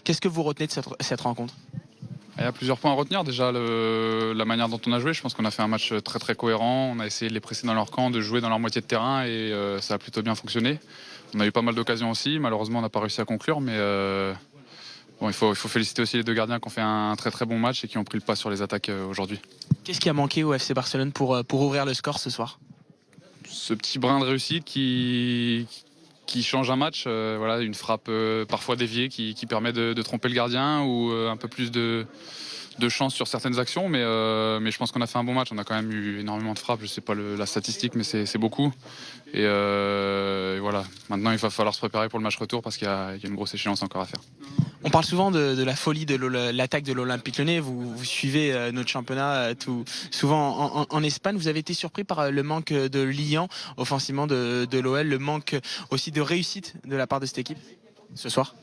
Qu'est-ce que vous retenez de cette rencontre? Il y a plusieurs points à retenir. Déjà, la manière dont on a joué. Je pense qu'on a fait un match très très cohérent. On a essayé de les presser dans leur camp, de jouer dans leur moitié de terrain et ça a plutôt bien fonctionné. On a eu pas mal d'occasions aussi. Malheureusement, on n'a pas réussi à conclure. Mais bon, il faut féliciter aussi les deux gardiens qui ont fait un très très bon match et qui ont pris le pas sur les attaques aujourd'hui. Qu'est-ce qui a manqué au FC Barcelone pour ouvrir le score ce soir? Ce petit brin de réussite qui change un match, voilà, une frappe parfois déviée qui permet de tromper le gardien ou un peu plus de chance sur certaines actions, mais je pense qu'on a fait un bon match. On a quand même eu énormément de frappes, je ne sais pas la statistique, mais c'est beaucoup. Et voilà, maintenant il va falloir se préparer pour le match retour parce qu'il y a une grosse échéance encore à faire. On parle souvent de la folie de l'attaque de l'Olympique Lyonnais. Vous suivez notre championnat souvent en Espagne. Vous avez été surpris par le manque de liant offensivement de l'OL, le manque aussi de réussite de la part de cette équipe ce soir?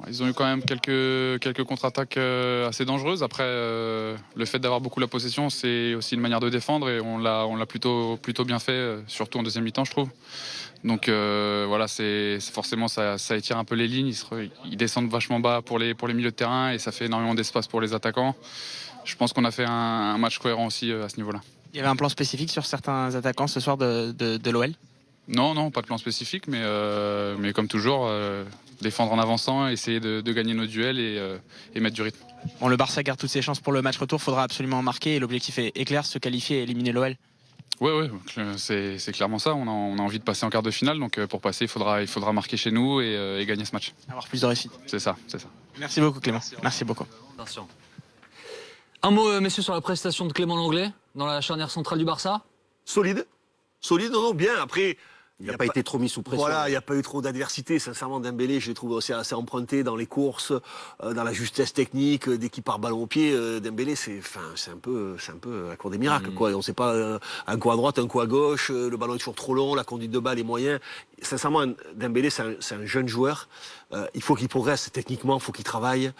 Ils ont eu quand même quelques contre-attaques assez dangereuses. Après, le fait d'avoir beaucoup la possession, c'est aussi une manière de défendre et on l'a plutôt bien fait, surtout en deuxième mi-temps, je trouve. Donc voilà, c'est forcément ça étire un peu les lignes. Ils descendent vachement bas pour les milieux de terrain et ça fait énormément d'espace pour les attaquants. Je pense qu'on a fait un match cohérent aussi à ce niveau-là. Il y avait un plan spécifique sur certains attaquants ce soir de l'OL? Non, pas de plan spécifique, mais comme toujours, défendre en avançant, essayer de gagner nos duels et mettre du rythme. Bon, le Barça garde toutes ses chances pour le match retour. Il faudra absolument marquer et l'objectif est clair, se qualifier et éliminer l'OL. Ouais, c'est clairement ça. On a envie de passer en quart de finale, donc pour passer, il faudra marquer chez nous et gagner ce match. Avoir plus de réussite. C'est ça. Merci beaucoup Clément. Merci beaucoup. Attention. Un mot, messieurs, sur la prestation de Clément Lenglet dans la charnière centrale du Barça? Solide, non, bien. Après, il n'a pas été trop mis sous pression. Voilà, il n'y a pas eu trop d'adversité. Sincèrement, Dembélé, je l'ai trouvé aussi assez emprunté dans les courses, dans la justesse technique. Dès qu'il part ballon au pied, Dembélé, c'est un peu la cour des miracles, quoi. On ne sait pas un coup à droite, un coup à gauche. Le ballon est toujours trop long, la conduite de balle est moyen. Sincèrement, Dembélé, c'est un jeune joueur. Il faut qu'il progresse techniquement, il faut qu'il travaille.